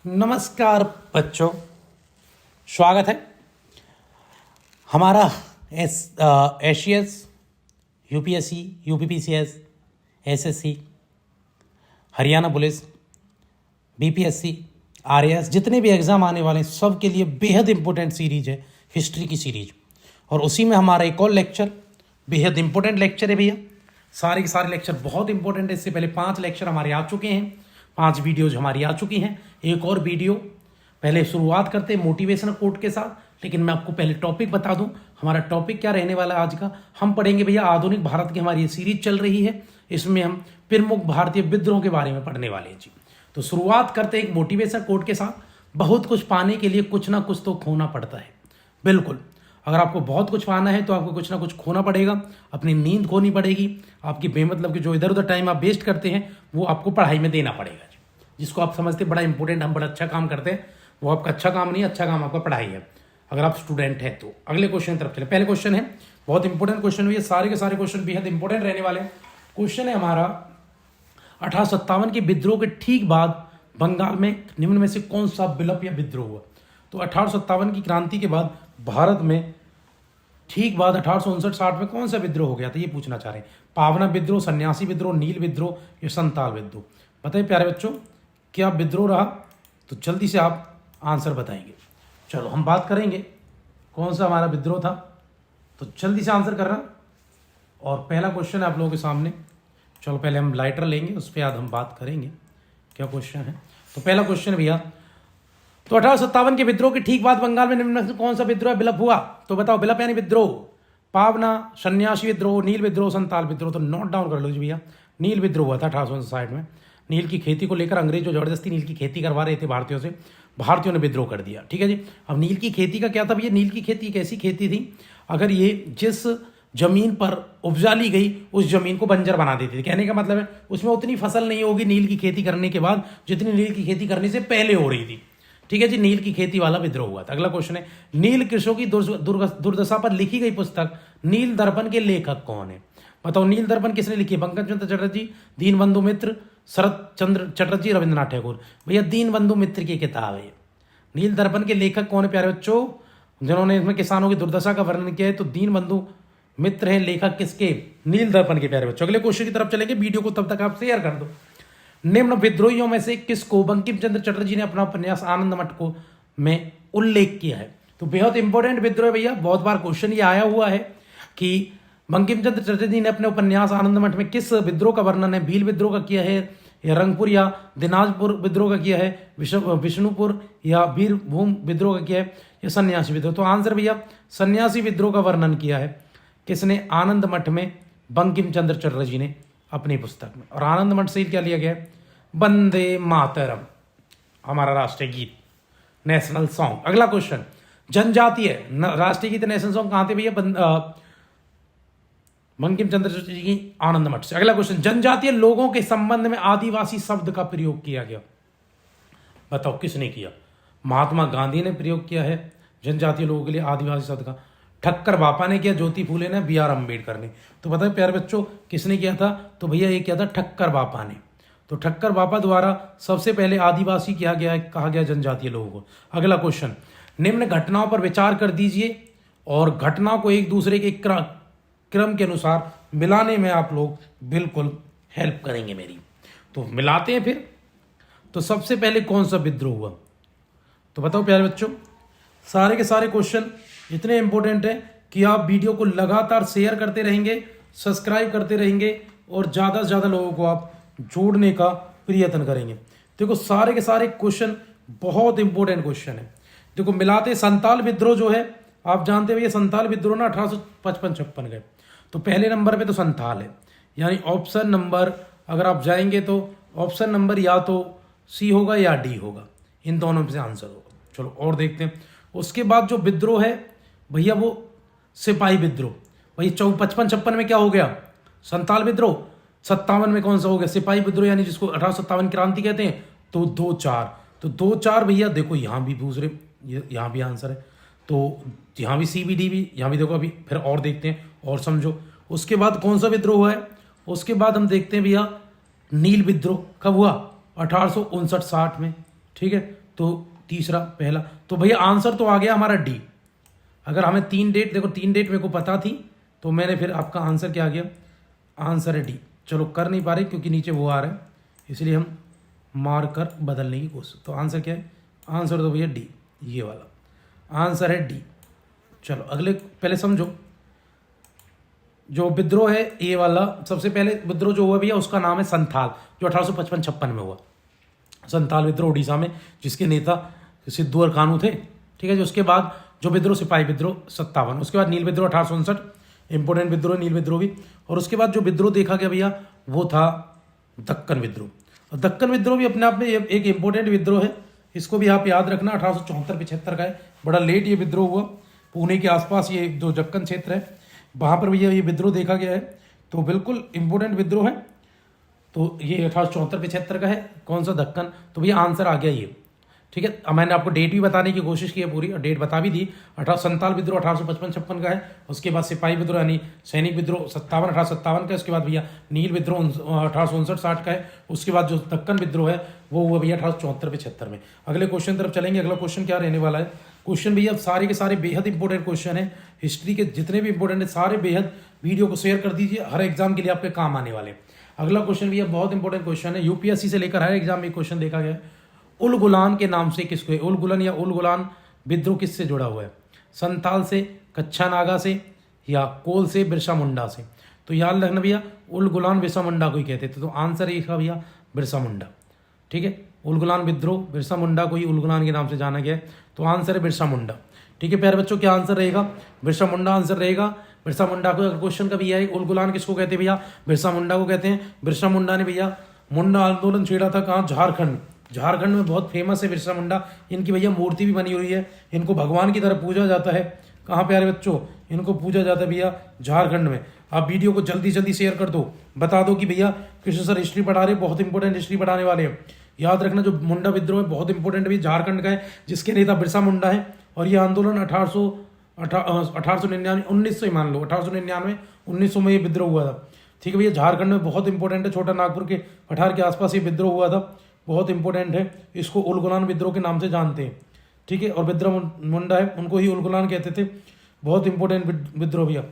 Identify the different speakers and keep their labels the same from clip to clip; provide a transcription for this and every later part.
Speaker 1: नमस्कार बच्चों, स्वागत है हमारा Asia's, UPSC, UPPCS, SSC, Haryana police, BPSC, RAS, जितने भी एग्ज़ाम आने वाले हैं सब के लिए बेहद इंपॉर्टेंट सीरीज है हिस्ट्री की सीरीज। और उसी में हमारा एक और लेक्चर बेहद इंपॉर्टेंट लेक्चर है भैया। सारे के सारे लेक्चर बहुत इंपॉर्टेंट है। इससे पहले 5 लेक्चर हमारे आ चुके हैं, 5 वीडियोज हमारी आ चुकी हैं। एक और वीडियो पहले शुरुआत करते हैं मोटिवेशनल कोट के साथ, लेकिन मैं आपको पहले टॉपिक बता दूं। हमारा टॉपिक क्या रहने वाला है आज का। हम पढ़ेंगे भैया आधुनिक भारत की हमारी ये सीरीज चल रही है, इसमें हम प्रमुख भारतीय विद्रोह के बारे में पढ़ने वाले हैं जी। तो शुरुआत करते हैं एक मोटिवेशनल कोट के साथ। बहुत कुछ पाने के लिए कुछ ना कुछ तो खोना पड़ता है। बिल्कुल, अगर आपको बहुत कुछ पाना है तो आपको कुछ ना कुछ खोना पड़ेगा। अपनी नींद खोनी पड़ेगी, आपकी बेमतलब की जो इधर उधर टाइम आप वेस्ट करते हैं वो आपको पढ़ाई में देना पड़ेगा। जिसको आप समझते बड़ा इंपॉर्टेंट, हम बड़ा अच्छा काम करते हैं, वो आपका अच्छा काम नहीं है, अच्छा काम आपका पढ़ाई है अगर आप स्टूडेंट हैं तो। अगले क्वेश्चन की तरफ चले। पहले क्वेश्चन है बहुत इंपॉर्टेंट क्वेश्चन हुई है, सारे के सारे क्वेश्चन बेहद इंपॉर्टेंट रहने वाले हैं। क्वेश्चन है हमारा 1857 के विद्रोह के ठीक बाद बंगाल में निम्न में से कौन सा विप्लव या विद्रोह हुआ। तो 1857 की क्रांति के बाद भारत में ठीक बाद 1859-60 में कौन सा विद्रोह हो गया था, ये पूछना चाह रहे हैं। पावना विद्रोह, सन्यासी विद्रोह, नील विद्रोह या संताल विद्रोह। बताइए प्यारे बच्चों, क्या विद्रोह रहा? तो जल्दी से आप आंसर बताएंगे। चलो हम बात करेंगे कौन सा हमारा विद्रोह था, तो जल्दी से आंसर करना। और पहला क्वेश्चन है आप लोगों के सामने। चलो पहले हम लाइटर लेंगे, उस पर आज हम बात करेंगे क्या क्वेश्चन है। तो पहला क्वेश्चन भैया, तो 1857 के विद्रोह के ठीक बाद बंगाल में निम्न में से कौन सा विद्रोह विप्लव हुआ। तो बताओ, विप्लव यानी विद्रोह। पावना, सन्यासी विद्रोह, नील विद्रोह, संताल विद्रोह। तो नोट डाउन कर लो जी भैया। नील विद्रोह हुआ था 1860 में। नील की खेती को लेकर अंग्रेज जो जबरदस्ती नील की खेती करवा रहे थे भारतीयों से, भारतीयों ने विद्रोह कर दिया। ठीक है जी। अब नील की खेती का क्या था भैया? नील की खेती एक ऐसी खेती थी, अगर ये जिस जमीन पर उपजा ली गई उस जमीन को बंजर बना देती थी। कहने का मतलब है उसमें उतनी फसल नहीं होगी नील की खेती करने के बाद जितनी नील की खेती करने से पहले हो रही थी। ठीक है जी। नील की खेती वाला विद्रोह हुआ था। अगला क्वेश्चन है, नील कृषकों की दुर्दशा पर लिखी गई पुस्तक नील दर्पण के लेखक कौन है। बताओ, नील दर्पण किसने लिखी? बंकिम चंद्र चटर्जी, दीनबंधु मित्र, शरद चंद्र चटर्जी, रविंद्रनाथ टैगोर। भैया दीनबंधु मित्र की किताब है। नील दर्पण के लेखक कौन है प्यारे बच्चों, जिन्होंने इसमें किसानों की दुर्दशा का वर्णन किया है? तो दीनबंधु मित्र है लेखक किसके? नील दर्पण के प्यारे बच्चों। अगले क्वेश्चन की तरफ चलेंगे, वीडियो को तब तक आप शेयर कर दो। निम्न विद्रोहियों में से किसको बंकिम चंद्र चटर्जी ने अपना उपन्यास आनंद मठ को में उल्लेख किया है। तो बेहद इंपॉर्टेंट विद्रोह भैया, बहुत बार क्वेश्चन ये आया हुआ है कि बंकिम चंद्र चटर्जी ने अपने उपन्यास आनंद मठ में किस विद्रोह का वर्णन है? भील विद्रोह का किया है, या रंगपुर या दिनाजपुर विद्रोह का किया है, विष्णुपुर या वीरभूम विद्रोह का किया है, या सन्यासी विद्रोह। तो आंसर भैया सन्यासी विद्रोह का वर्णन किया है किसने? आनंद मठ में बंकिम चंद्र चटर्जी ने अपनी पुस्तक में। और आनंद मठ से क्या लिया गया है? वंदे मातरम, हमारा राष्ट्रीय गीत, नेशनल सॉन्ग। अगला क्वेश्चन, जनजातीय राष्ट्रीय गीत नेशनल सॉन्ग कहां थे भैया? बंकिम चंद्र चटर्जी की आनंद मठ से। अगला क्वेश्चन, जनजातीय लोगों के संबंध में आदिवासी शब्द का प्रयोग किया गया। बताओ किसने किया? महात्मा गांधी ने प्रयोग किया है जनजातीय लोगों के लिए आदिवासी शब्द का। ठक्कर बापा ने किया, ज्योति फूले ने, बी आर अम्बेडकर ने। तो बताओ प्यारे बच्चों किसने किया था? तो भैया ये किया था ठक्कर बापा ने। तो ठक्कर बापा द्वारा सबसे पहले आदिवासी किया गया, कहा गया जनजातीय लोगों को। अगला क्वेश्चन, निम्न घटनाओं पर विचार कर दीजिए और घटनाओं को एक दूसरे के क्रम के अनुसार मिलाने में आप लोग बिल्कुल हेल्प करेंगे मेरी। तो मिलाते हैं फिर। तो सबसे पहले कौन सा विद्रोह हुआ? तो बताओ प्यारे बच्चों, सारे के सारे क्वेश्चन इतने इंपॉर्टेंट है कि आप वीडियो को लगातार शेयर करते रहेंगे, सब्सक्राइब करते रहेंगे और ज़्यादा से ज़्यादा लोगों को आप जोड़ने का प्रयत्न करेंगे। देखो सारे के सारे क्वेश्चन बहुत इंपॉर्टेंट क्वेश्चन है। देखो मिलाते, संताल विद्रोह जो है आप जानते हो, ये संताल विद्रोह ना 1855-56 गए। तो पहले नंबर पे तो संताल है, यानी ऑप्शन नंबर अगर आप जाएंगे तो ऑप्शन नंबर या तो सी होगा या डी होगा, इन दोनों में से आंसर होगा। चलो और देखते हैं। उसके बाद जो विद्रोह है भैया वो सिपाही विद्रोह। भाई 55-56 में क्या हो गया? संताल विद्रोह। 57 में कौन सा हो गया? सिपाही विद्रोह, यानी जिसको 1857 क्रांति कहते हैं। तो 2-4, तो 2-4 भैया देखो यहाँ भी दूसरे, यहाँ भी आंसर है। तो यहाँ भी सी भी डी भी, यहाँ भी देखो। अभी फिर और देखते हैं और समझो। उसके बाद कौन सा विद्रोह हुआ है? उसके बाद हम देखते हैं भैया नील विद्रोह कब हुआ? 1859-60 में। ठीक है, तो तीसरा पहला, तो भैया आंसर तो आ गया हमारा डी। अगर हमें 3 डेट, देखो 3 डेट मेरे को पता थी, तो मैंने फिर आपका आंसर क्या आ गया, आंसर है डी। चलो कर नहीं पा रहे क्योंकि नीचे वो आ रहा है, इसलिए हम मार्कर बदलने की कोशिश। तो आंसर क्या है, आंसर तो भैया डी, ये वाला आंसर है डी। चलो अगले, पहले समझो जो विद्रोह है ये वाला, सबसे पहले विद्रोह जो हुआ भैया उसका नाम है संथाल, जो 1855-56 में हुआ। संथाल विद्रोह उड़ीसा में, जिसके नेता सिद्धू और कानू थे, ठीक है जी। उसके बाद जो विद्रोह सिपाही विद्रोह 57, उसके बाद नील विद्रोह 1859, इंपोर्टेंट विद्रोह नील विद्रोह भी। और उसके बाद जो विद्रोह देखा गया भैया वो था दक्कन विद्रोह। और दक्कन विद्रोह भी अपने आप में एक इंपोर्टेंट विद्रोह है, इसको भी आप याद रखना, 1874-75 का है। बड़ा लेट ये विद्रोह हुआ, पुणे के आसपास ये जो दक्कन क्षेत्र है वहाँ पर भैया ये विद्रोह देखा गया है, तो बिल्कुल इंपोर्टेंट विद्रोह है। तो ये 1874-75 का है, कौन सा, दक्कन। तो भैया आंसर आ गया ये, ठीक है। अब मैंने आपको डेट भी बताने की कोशिश की है पूरी, और डेट बता भी दी। संताल विद्रोह 1855-56 का है। उसके बाद सिपाही विद्रोह यानी सैनिक विद्रोह 1857 का है। उसके बाद भैया नील विद्रोह 1859-60 का है। उसके बाद जो दक्कन विद्रोह है वो हुआ भैया 1874-75 में। अगले क्वेश्चन तरफ चलेंगे। अगला क्वेश्चन क्या रहने वाला है, क्वेश्चन भैया सारे के सारे बेहद इंपॉर्टेंट क्वेश्चन है, हिस्ट्री के जितने भी इंपॉर्टेंट है सारे बेहद। वीडियो को शेयर कर दीजिए, हर एग्जाम के लिए आपके काम आने वाले। अगला क्वेश्चन भैया बहुत इंपॉर्टेंट क्वेश्चन है, यूपीएससी से लेकर हर एग्जाम में क्वेश्चन देखा गया है। उल गुलान के नाम से किसको है, उल गुलान या उल गुलान विद्रोह किससे जुड़ा हुआ है, संताल से, कच्छा नागा से, या कोल से, बिरसा मुंडा से। तो याद रखना भैया उल गुलान बिरसा मुंडा को ही कहते थे, तो आंसर ये था भैया बिरसा मुंडा, ठीक है। उल गुलान विद्रोह बिरसा मुंडा को ही उल गुलान के नाम से जाना गया है, तो आंसर है बिरसा मुंडा, ठीक है। प्यारे बच्चों क्या आंसर रहेगा, बिरसा मुंडा आंसर रहेगा। बिरसा मुंडा को क्वेश्चन का भैया उल गुलान किसको कहते हैं भैया, बिरसा मुंडा को कहते हैं। बिरसा मुंडा ने भैया मुंडा आंदोलन छेड़ा था कहाँ, झारखंड। झारखंड में बहुत फेमस है बिरसा मुंडा, इनकी भैया मूर्ति भी बनी हुई है, इनको भगवान की तरह पूजा जाता है। कहाँ प्यारे बच्चों, इनको पूजा जाता है भैया झारखंड में। आप वीडियो को जल्दी जल्दी शेयर कर दो, बता दो कि भैया कृष्ण सर हिस्ट्री पढ़ा रहे, बहुत इंपॉर्टेंट हिस्ट्री पढ़ाने वाले हैं। याद रखना जो मुंडा विद्रोह है बहुत इंपॉर्टेंट भी झारखंड का है, जिसके नेता बिरसा मुंडा है। और ये आंदोलन 1899 1900 मान लो, 1899 1900 में ये विद्रोह हुआ था, ठीक है भैया। झारखंड में बहुत इंपॉर्टेंट है, छोटा नागपुर के पठार के आसपास ये विद्रोह हुआ था, बहुत इंपॉर्टेंट है। इसको उल गुलान विद्रोह के नाम से जानते हैं, ठीक है। और बिरसा मुंडा है, उनको ही उल गुलान कहते थे। बहुत इंपॉर्टेंट विद्रोह भैया,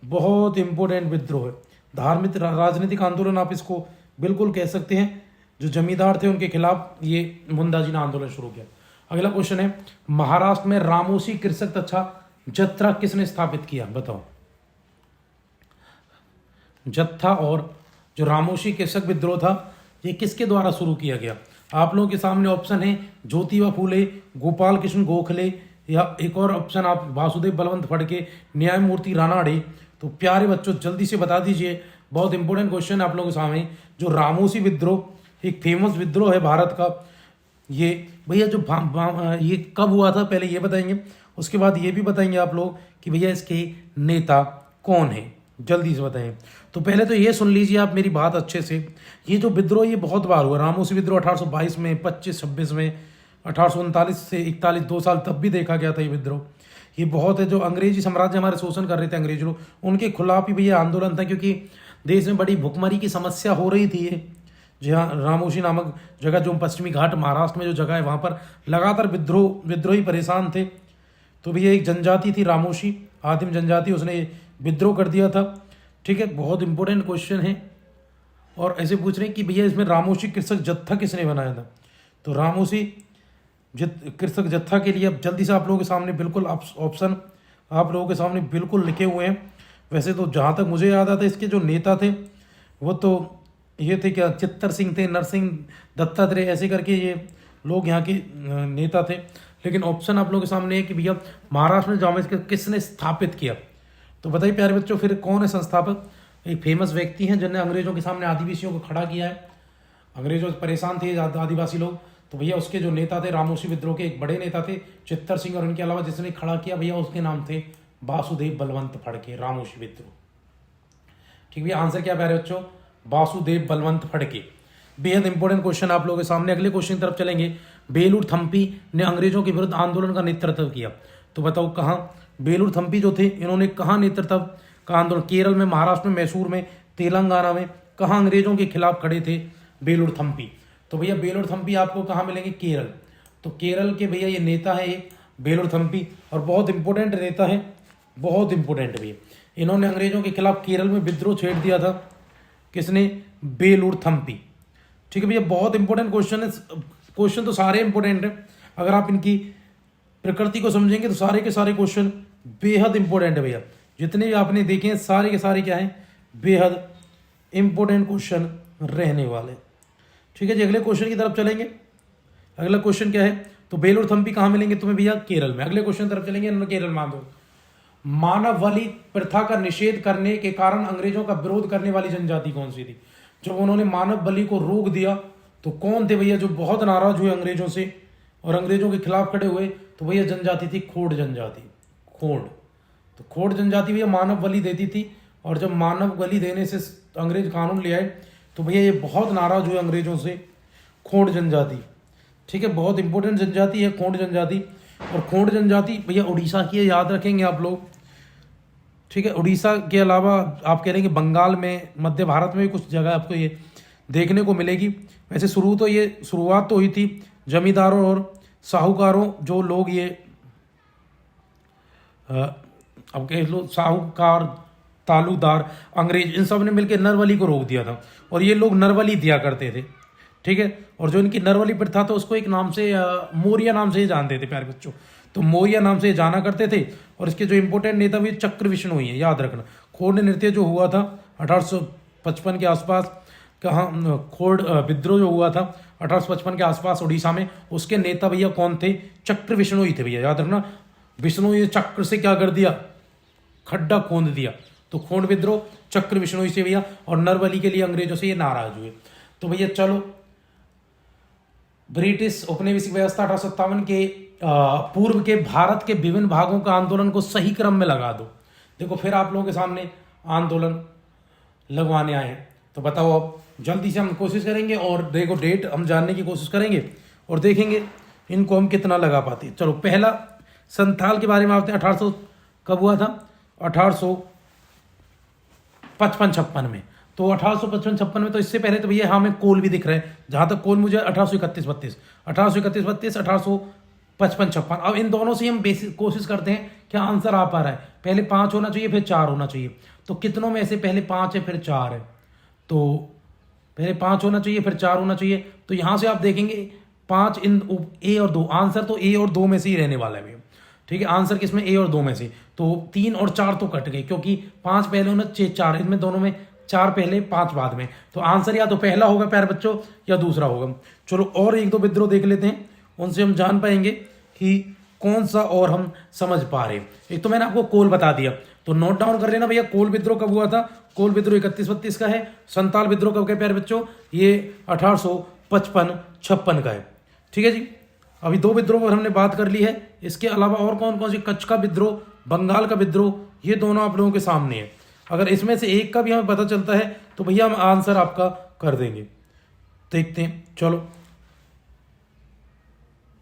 Speaker 1: बहुत इंपॉर्टेंट विद्रोह है, धार्मिक राजनीतिक आंदोलन आप इसको बिल्कुल कह सकते हैं। जो जमींदार थे उनके खिलाफ ये मुंडा जी ने आंदोलन शुरू किया। अगला क्वेश्चन है, महाराष्ट्र में रामोशी कृषक तथा जत्था किसने स्थापित किया, बताओ। जत्था और जो रामोशी कृषक विद्रोह था ये किसके द्वारा शुरू किया गया। आप लोगों के सामने ऑप्शन है ज्योतिबा फूले, गोपाल कृष्ण गोखले, या एक और ऑप्शन आप वासुदेव बलवंत फड़के, न्यायमूर्ति रानाडे। तो प्यारे बच्चों जल्दी से बता दीजिए, बहुत इंपॉर्टेंट क्वेश्चन है आप लोगों के सामने। जो रामोशी विद्रोह एक फेमस विद्रोह है भारत का, ये भैया जो ये कब हुआ था पहले ये बताएंगे, उसके बाद ये भी बताएंगे आप लोग कि भैया इसके नेता कौन है, जल्दी से बताएं। तो पहले तो ये सुन लीजिए आप मेरी बात अच्छे से, ये जो विद्रोह ये बहुत बार हुआ। रामोशी विद्रोह 1822 में, 25-26 में, 1839 से 41 2 साल तब भी देखा गया था ये विद्रोह। ये बहुत है, जो अंग्रेजी साम्राज्य हमारे शोषण कर रहे थे अंग्रेज लोग, उनके खिलाफ ही भैया आंदोलन था, क्योंकि देश में बड़ी भुखमरी की समस्या हो रही थी। ये जहाँ रामोशी नामक जगह जो पश्चिमी घाट महाराष्ट्र में जो जगह है वहाँ पर लगातार विद्रोही परेशान थे। तो भैया एक जनजाति थी रामोशी, आदिम जनजाति, उसने विद्रोह कर दिया था, ठीक है। बहुत इंपॉर्टेंट क्वेश्चन है। और ऐसे पूछ रहे हैं कि भैया इसमें रामोशी कृषक जत्था किसने बनाया था। तो रामोशी कृषक जत्था के लिए अब जल्दी से आप लोगों के सामने बिल्कुल ऑप्शन आप लोगों के सामने बिल्कुल लिखे हुए हैं। वैसे तो जहाँ तक मुझे याद आता है इसके जो नेता थे वो तो ये थे क्या, चित्तर सिंह थे, नरसिंह दत्तात्रेय, ऐसे करके ये लोग यहाँ के नेता थे। लेकिन ऑप्शन आप लोगों के सामने है कि भैया महाराष्ट्र में जामा मस्जिद किसने स्थापित किया। तो बताइए प्यारे बच्चों फिर कौन है संस्थापक। एक फेमस व्यक्ति हैं जिन्होंने अंग्रेजों के सामने आदिवासियों को खड़ा किया है। अंग्रेजों से परेशान थे आदिवासी लोग, तो भैया उसके जो नेता थे रामोशी विद्रोह के एक बड़े नेता थे चित्तर सिंह, और उनके अलावा जिसने खड़ा किया भैया उसके नाम थे वासुदेव बलवंत फड़के, रामोशी विद्रोह, ठीक भैया। आंसर क्या प्यारे बच्चों, वासुदेव बलवंत फड़के। बेहद इंपॉर्टेंट क्वेश्चन आप लोगों के सामने। अगले क्वेश्चन की तरफ चलेंगे। बेलूर थम्पी ने अंग्रेजों के विरुद्ध आंदोलन का नेतृत्व किया, तो बताओ कहाँ। बेलूर थम्पी जो थे इन्होंने कहाँ नेतृत्व का आंदोलन, केरल में, महाराष्ट्र में, मैसूर में, तेलंगाना में, कहाँ अंग्रेजों के खिलाफ खड़े थे बेलूर थम्पी। तो भैया बेलूर थम्पी आपको कहाँ मिलेंगे, केरल। तो केरल के भैया ये नेता है एक बेलूर थम्पी, और बहुत इंपॉर्टेंट नेता है, बहुत इंपॉर्टेंट भैया। इन्होंने अंग्रेजों के खिलाफ केरल में विद्रोह छेड़ दिया था। किसने? बेलूर थम्पी। ठीक है भैया, बहुत इंपॉर्टेंट क्वेश्चन है। क्वेश्चन तो सारे इंपॉर्टेंट है, अगर आप इनकी प्रकृति को समझेंगे तो सारे के सारे क्वेश्चन बेहद इंपॉर्टेंट है भैया। जितने भी आपने देखे हैं सारे के सारे क्या हैं? बेहद इंपॉर्टेंट क्वेश्चन रहने वाले। ठीक है जी, अगले क्वेश्चन की तरफ चलेंगे। अगला क्वेश्चन क्या है? तो बेलूर थम्पी कहाँ मिलेंगे तुम्हें भैया? केरल में। अगले क्वेश्चन तरफ चलेंगे, केरल में दो। मानव बलि प्रथा का निषेध करने के कारण अंग्रेजों का विरोध करने वाली जनजाति कौन सी थी? जब उन्होंने मानव बलि को रोक दिया तो कौन थे भैया जो बहुत नाराज हुए अंग्रेजों से और अंग्रेजों के खिलाफ खड़े हुए? तो भैया जनजाति थी खोड़ जनजाति। खोड़, तो खोड़ जनजाति भैया मानव बलि देती थी, और जब मानव बलि देने से अंग्रेज कानून ले आए तो भैया ये बहुत नाराज हुए अंग्रेजों से। खोड़ जनजाति, ठीक है, बहुत इंपॉर्टेंट जनजाति है खोड़ जनजाति। और खोड़ जनजाति भैया उड़ीसा की है, याद रखेंगे आप लोग। ठीक है, उड़ीसा के अलावा आप कह रहे हैं कि बंगाल में, मध्य भारत में भी कुछ जगह आपको ये देखने को मिलेगी। वैसे शुरुआत तो हुई थी जमींदारों और साहूकारों, जो लोग ये अब कह लो साहूकार, तालुकदार, अंग्रेज, इन सब ने मिलकर नरबली को रोक दिया था, और ये लोग नरबली दिया करते थे। ठीक है, और जो इनकी नरबली प्रथा था उसको एक नाम से मौर्य नाम से ही जानते थे प्यारे बच्चों। तो मौर्य नाम से जाना करते थे। और इसके जो इंपॉर्टेंट नेता भी चक्र विष्णु है, याद रखना। खोड़ नृत्य जो हुआ था 1855 के आसपास, कहाँ खोड़ विद्रोह जो हुआ था 1855 के आसपास उड़ीसा में, उसके नेता भैया कौन थे? चक्र विष्णु ही थे भैया, याद रखना। विष्णु ये चक्र से क्या कर दिया? खड्डा खोद दिया। तो खोड़ विद्रोह चक्र विष्णु से भैया, और नरबली के लिए अंग्रेजों से ये नाराज हुए। तो भैया चलो, ब्रिटिश औपनिवेशिक व्यवस्था 1857 के पूर्व के भारत के विभिन्न भागों का आंदोलन को सही क्रम में लगा दो। देखो फिर आप लोगों के सामने आंदोलन लगवाने आए हैं, तो बताओ अब जल्दी से हम कोशिश करेंगे, और देखो डेट हम जानने की कोशिश करेंगे और देखेंगे इनको हम कितना लगा पाते हैं। चलो, पहला संथाल के बारे में आते हैं। 1800 कब हुआ था? 1855-56 में। तो 1855-56 में, तो इससे पहले तो भैया हमें कोल भी दिख रहा है, जहां तक कोल मुझे 1831-32, 1855-56। अब इन दोनों से हम बेसिक कोशिश करते हैं क्या आंसर आ पा रहा है। पहले 5 होना चाहिए, फिर 4 होना चाहिए। तो कितनों में से पहले 5 है फिर 4 है? तो पहले 5 होना चाहिए फिर 4 होना चाहिए। तो यहां से आप देखेंगे 5 इन ए और 2, आंसर तो ए और 2 में से ही रहने वाला है भैया। ठीक है, आंसर किसमें? ए और 2 में से। तो 3 और 4 तो कट गए, क्योंकि 5 पहले होना चाहिए, 4 इनमें दोनों में, 4 पहले 5 बाद में। तो आंसर या तो पहला होगा प्यारे बच्चों, या दूसरा होगा। चलो और एक दो विद्रोह देख लेते हैं, उनसे हम जान पाएंगे कि कौन सा और हम समझ पा रहे हैं। एक तो मैंने आपको कोल बता दिया, तो नोट डाउन कर लेना भैया। कोल विद्रोह कब हुआ था? कोल विद्रोह 31-32 का है। संताल विद्रोह कब का प्यारे बच्चों? ये 1855-56 का है। ठीक है जी, अभी 2 विद्रोह पर हमने बात कर ली है। इसके अलावा और कौन कौन सी? कच्छ का विद्रोह, बंगाल का विद्रोह, ये दोनों आप लोगों के सामने है। अगर इसमें से एक का भी हमें पता चलता है तो भैया हम आंसर आपका कर देंगे। देखते हैं, चलो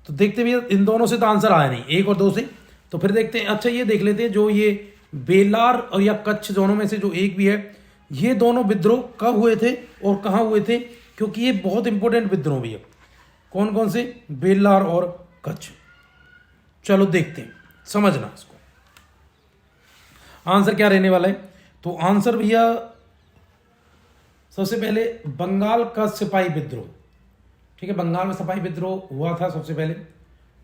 Speaker 1: तो देखते भैया, इन दोनों से तो आंसर आया नहीं, 1 और 2 से। तो फिर देखते हैं। अच्छा, ये देख लेते हैं, जो ये बेलार और या कच्छ दोनों में से जो एक भी है, ये दोनों विद्रोह कब हुए थे और कहाँ हुए थे? क्योंकि ये बहुत इंपॉर्टेंट विद्रोह भी है। कौन कौन से? बेलार और कच्छ। चलो देखते हैं, समझना इसको। आंसर क्या रहने वाला है? तो आंसर भैया सबसे पहले बंगाल का सिपाही विद्रोह। ठीक है, बंगाल में सिपाही विद्रोह हुआ था सबसे पहले,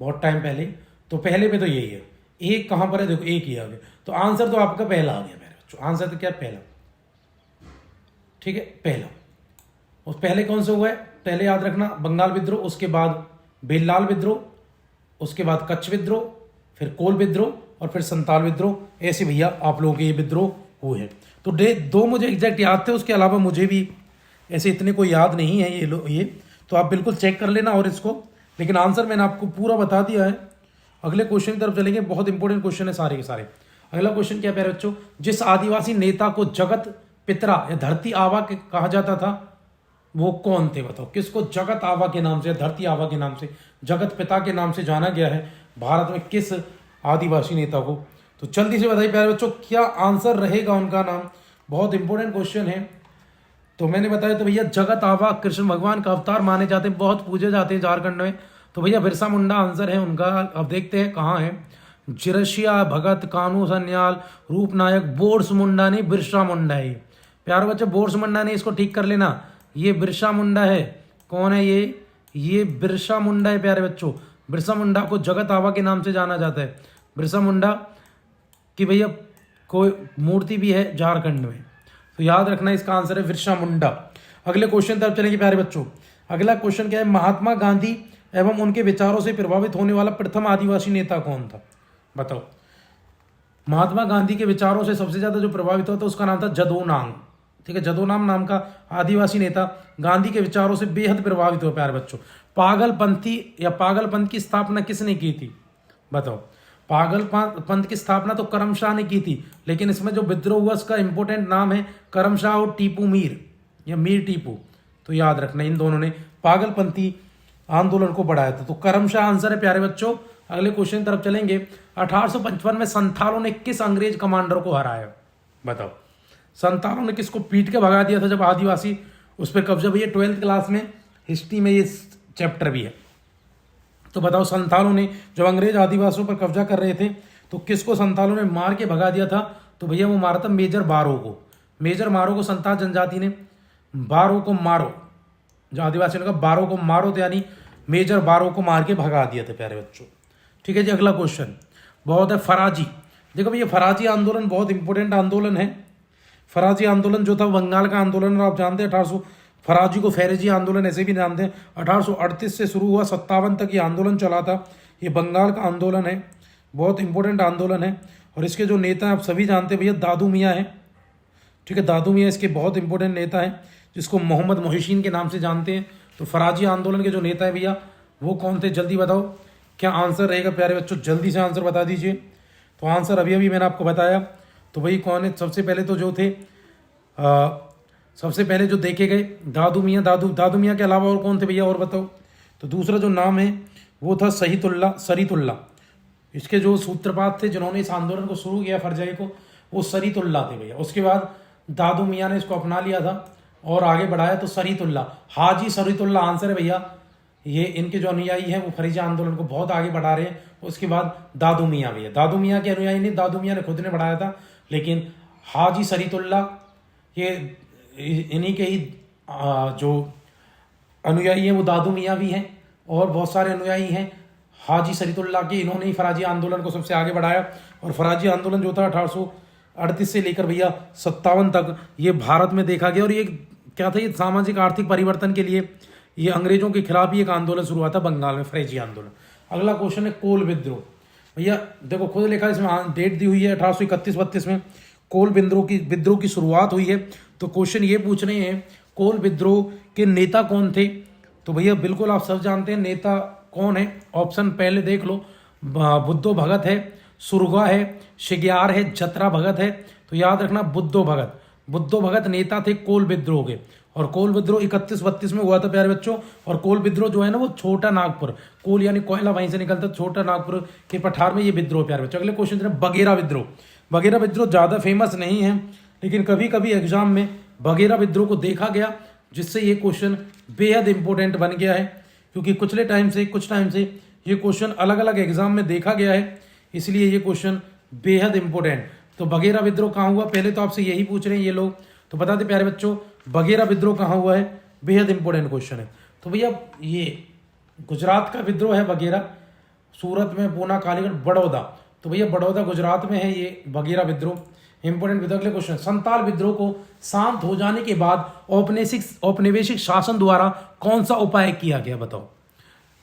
Speaker 1: बहुत टाइम पहले। तो पहले में तो यही है। एक कहां पर है? देखो, एक ही आ गया। तो आंसर तो आपका पहला आ गया मेरे बच्चों। आंसर तो क्या? पहला। ठीक है, पहला। उस पहले कौन सा हुआ है? पहले याद रखना बंगाल विद्रोह, उसके बाद बेल्लाल विद्रोह, उसके बाद कच्छ विद्रोह, फिर कोल विद्रोह, और फिर संताल विद्रोह। ऐसे भैया आप लोगों के ये विद्रोह हुए हैं। तो 2 मुझे एग्जैक्ट याद थे, उसके अलावा मुझे भी ऐसे इतने कोई याद नहीं है ये तो आप बिल्कुल चेक कर लेना और इसको। लेकिन आंसर मैंने आपको पूरा बता दिया है। अगले क्वेश्चन की तरफ चलेंगे, बहुत इंपॉर्टेंट क्वेश्चन है सारे के सारे। अगला क्वेश्चन क्या है प्यारे बच्चों? जिस आदिवासी नेता को जगत पितरा या धरती आबा कहा जाता था, वो कौन थे? बताओ, किसको जगत आबा के नाम से, धरती आबा के नाम से, जगत पिता के नाम से जाना गया है भारत में? किस आदिवासी नेता को? तो जल्दी से बताइए प्यारे बच्चों, क्या आंसर रहेगा उनका नाम? बहुत इंपॉर्टेंट क्वेश्चन है। तो मैंने बताया तो भैया जगत आबा कृष्ण भगवान का अवतार माने जाते हैं, बहुत पूजे जाते हैं झारखंड में। तो भैया बिरसा मुंडा आंसर है उनका। अब देखते हैं कहाँ है। जिरसिया भगत, कानू सन्याल, रूपनायक, बोर्स मुंडा नहीं बिरसा मुंडा है ये। प्यारे बच्चे बोर्स मुंडा नहीं, इसको ठीक कर लेना, ये बिरसा मुंडा है। कौन है ये बिरसा मुंडा है प्यारे बच्चों। बिरसा मुंडा को जगत आवा के नाम से जाना जाता है। बिरसा मुंडा की भैया कोई मूर्ति भी है झारखंड में, तो याद रखना इसका आंसर है बिरसा मुंडा। अगले क्वेश्चन तरफ चलेंगे प्यारे बच्चों। अगला क्वेश्चन क्या है, महात्मा गांधी एवं उनके विचारों से प्रभावित होने वाला प्रथम आदिवासी नेता कौन था, बताओ। महात्मा गांधी के विचारों से सबसे ज्यादा जो प्रभावित हुआ था उसका नाम था जदोनांग। ठीक है, जदोनाम नाम का आदिवासी नेता गांधी के विचारों से बेहद प्रभावित हुआ प्यारे बच्चों। पागलपंथी या पागलपंथ की स्थापना किसने की थी, बताओ। पागलपंथ की स्थापना तो करमशाह ने की थी, लेकिन इसमें जो विद्रोह हुआ उसका इंपोर्टेंट नाम है करमशाह और टीपू मीर या मीर टीपू। तो याद रखना इन दोनों ने पागलपंथी आंदोलन को बढ़ाया था। तो करमशाह आंसर है प्यारे बच्चों। अगले क्वेश्चन तरफ चलेंगे। 1855 में संथालों ने किस अंग्रेज कमांडर को हराया, बताओ। संथालों ने किसको पीट के भगा दिया था जब आदिवासी उस पर कब्जा। भैया 12th क्लास में हिस्ट्री में ये चैप्टर भी है। तो बताओ संथालों ने जब अंग्रेज आदिवासियों पर कब्जा कर रहे थे तो किसको संथालों ने मार के भगा दिया था, तो भैया वो मारा था मेजर बारो को। मेजर बारो को संथाल जनजाति ने बारो को मारो, जो आदिवासियों ने कहा बारो को मारो, तो यानी मेजर बारो को मार के भगा दिया था प्यारे बच्चों। ठीक है जी, अगला क्वेश्चन बहुत है फराजी। देखो भैया फराजी आंदोलन बहुत इंपॉर्टेंट आंदोलन है। फराजी आंदोलन जो था बंगाल का आंदोलन, और आप जानते हैं 1800 फराजी को फैरेजी आंदोलन ऐसे भी जानते हैं। 1838 से शुरू हुआ 57 तक ये आंदोलन चला था। ये बंगाल का आंदोलन है, बहुत इंपॉर्टेंट आंदोलन है। और इसके जो नेता हैं आप सभी जानते हैं भैया, दादू मियाँ हैं। ठीक है, दादू मियाँ इसके बहुत इंपॉर्टेंट नेता हैं, जिसको मोहम्मद मोहिशीन के नाम से जानते हैं। तो फराजी आंदोलन के जो नेता है भैया वो कौन थे, जल्दी बताओ क्या आंसर रहेगा प्यारे बच्चों, जल्दी से आंसर बता दीजिए। तो आंसर अभी अभी मैंने आपको बताया। तो भाई कौन है, सबसे पहले तो जो थे सबसे पहले जो देखे गए दादू मियाँ के अलावा और कौन थे भैया, और बताओ। तो दूसरा जो नाम है वो था सरीतुल्ला। इसके जो सूत्रपात थे जिन्होंने इस आंदोलन को शुरू किया फरजाई को, वो सरीतुल्ला थे भैया। उसके बाद दादू मियाँ ने इसको अपना लिया था और आगे बढ़ाया, तो सरीतुल्ला, हाजी सरीतुल्ला आंसर है भैया। ये इनके जो अनुयायी हैं वो फरीजा आंदोलन को बहुत आगे बढ़ा रहे हैं। उसके बाद दादू मियाँ भैया, दादू मियाँ के अनुयायी नहीं, दादू मियाँ ने खुद ने बढ़ाया था, लेकिन हाजी सरीतुल्ला ये इन्हीं के ही जो अनुयायी हैं वो दादू मियाँ भी हैं, और बहुत सारे अनुयायी हैं हाजी सरीतुल्ला के। इन्होंने ही फराजी आंदोलन को सबसे आगे बढ़ाया। और फराजी आंदोलन जो था 1838 से लेकर भैया 57 तक ये भारत में देखा गया। और ये क्या था, ये सामाजिक आर्थिक परिवर्तन के लिए ये अंग्रेजों के खिलाफ ही एक आंदोलन शुरू हुआ था बंगाल में, फरेजी आंदोलन। अगला क्वेश्चन है कोल विद्रोह। भैया देखो खुद लिखा, इसमें डेट दी हुई है 1831-32 में कोल विद्रोह की शुरुआत हुई है। तो क्वेश्चन ये पूछ रहे हैं कोल विद्रोह के नेता कौन थे। तो भैया बिल्कुल आप सब जानते हैं नेता कौन है। ऑप्शन पहले देख लो, बुद्धो भगत है, सुरगा है, शिग्यार है, जतरा भगत है। तो याद रखना बुद्धो भगत नेता थे कोल विद्रोह के। और कोल विद्रोह 31-32 में हुआ था प्यारे बच्चों। और कोल विद्रोह जो है ना वो छोटा नागपुर, कोल यानी कोयला वहीं से निकलता, छोटा नागपुर के पठार में ये विद्रोह प्यारे बच्चों। अगले क्वेश्चन है बगेरा विद्रोह। बगेरा विद्रोह ज़्यादा फेमस नहीं है, लेकिन कभी कभी एग्जाम में बगेरा विद्रोह को देखा गया, जिससे ये क्वेश्चन बेहद इंपॉर्टेंट बन गया है। क्योंकि कुछ टाइम से ये क्वेश्चन अलग अलग एग्जाम में देखा गया है, इसलिए ये क्वेश्चन बेहद इंपॉर्टेंट। तो बगेरा विद्रोह कहाँ हुआ, पहले तो आपसे यही पूछ रहे हैं ये लोग, तो बता दें प्यारे बच्चों बगेरा विद्रोह कहाँ हुआ है, बेहद इंपॉर्टेंट क्वेश्चन है। तो भैया ये गुजरात का विद्रोह है बगेरा, सूरत में, पूना, कालीगढ़, बड़ौदा। तो भैया बड़ौदा गुजरात में है ये बगेरा विद्रोह, इंपॉर्टेंट विद्रोह। अगले क्वेश्चन, संताल विद्रोह को शांत हो जाने के बाद औपनिवेशिक शासन द्वारा कौन सा उपाय किया गया, बताओ।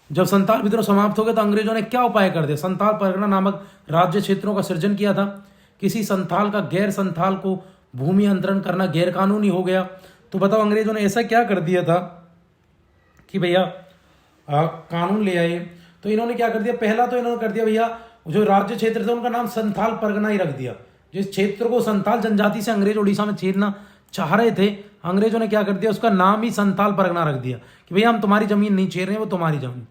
Speaker 1: जब संताल विद्रोह समाप्त हो गया तो अंग्रेजों ने क्या उपाय कर दिया, संताल परगना नामक राज्य क्षेत्रों का सृजन किया था। किसी संथाल का गैर संथाल को भूमि अंतरण करना गैर कानूनी हो गया। तो बताओ अंग्रेजों ने ऐसा क्या कर दिया था कि भैया कानून ले आए। तो इन्होंने क्या कर दिया, पहला तो इन्होंने कर दिया भैया जो राज्य क्षेत्र थे उनका नाम संथाल परगना ही रख दिया। जिस क्षेत्र को संथाल जनजाति से अंग्रेज उड़ीसा में छेड़ना चाह रहे थे, अंग्रेजों ने क्या कर दिया, उसका नाम ही संथाल परगना रख दिया कि भैया हम तुम्हारी जमीन नहीं छेड़ रहे हैं, वो तुम्हारी जमीन।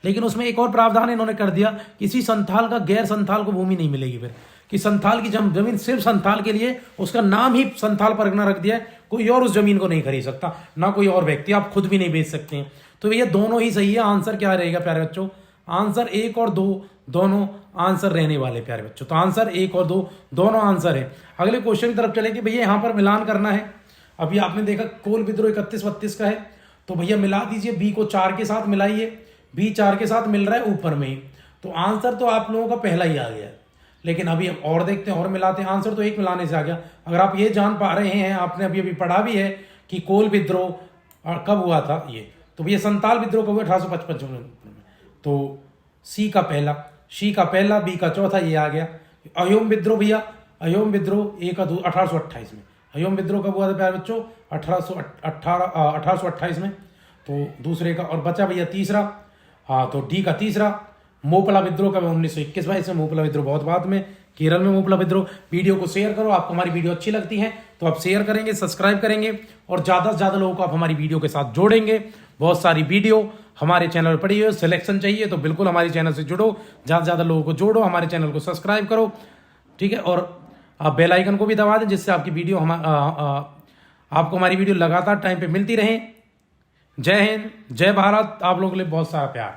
Speaker 1: लेकिन उसमें एक और प्रावधान इन्होंने कर दिया, किसी संथाल का गैर संथाल को भूमि नहीं मिलेगी। फिर कि संथाल की जमीन सिर्फ संथाल के लिए, उसका नाम ही संथाल परगना रख दिया है, कोई और उस जमीन को नहीं खरीद सकता, ना कोई और व्यक्ति, आप खुद भी नहीं बेच सकते हैं। तो भैया दोनों ही सही है। आंसर क्या रहेगा प्यारे बच्चों? आंसर 1 और 2 दोनों आंसर रहने वाले प्यारे बच्चों। तो आंसर 1 और 2 दोनों आंसर है। अगले क्वेश्चन की तरफ चलेंगे। भैया यहाँ पर मिलान करना है। अभी आपने देखा कोल विद्रोह 31-32 का है, तो भैया मिला दीजिए। बी को 4 के साथ मिलाइए, बी 4 के साथ मिल रहा है ऊपर में ही, तो आंसर तो आप लोगों का पहला ही आ गया है। लेकिन अभी हम और देखते हैं और मिलाते हैं। आंसर तो 1 मिलाने से आ गया। अगर आप ये जान पा रहे हैं, आपने अभी अभी पढ़ा भी है कि कोल विद्रोह कब हुआ था ये, तो भैया संताल विद्रोह कब हुआ? 1855 में। तो सी का पहला, बी का चौथा, ये आ गया। अयोम विद्रोह भैया, अयोम विद्रोह 1828 में। अयोम विद्रोह कब हुआ था प्यारे बच्चों? 1828 में। तो दूसरे का और बचा भैया तीसरा, हाँ, तो डी का तीसरा। मोपला विद्रोह कब? 1921 में। मोपला विद्रोह बहुत बाद में, केरल में मोपला विद्रोह। वीडियो को शेयर करो, आपको हमारी वीडियो अच्छी लगती है तो आप शेयर करेंगे, सब्सक्राइब करेंगे और ज़्यादा से ज़्यादा लोगों को आप हमारी वीडियो के साथ जोड़ेंगे। बहुत सारी वीडियो हमारे चैनल पर पड़ी है। सिलेक्शन चाहिए तो बिल्कुल हमारे चैनल से जुड़ो, ज़्यादा से ज़्यादा लोगों को जोड़ो, हमारे चैनल को सब्सक्राइब करो, ठीक है। और आप बेल आइकन को भी दबा दें, जिससे आपकी वीडियो आपको हमारी वीडियो लगातार टाइम पे मिलती रहे। जय हिंद, जय भारत। आप लोगों के लिए बहुत सारा प्यार।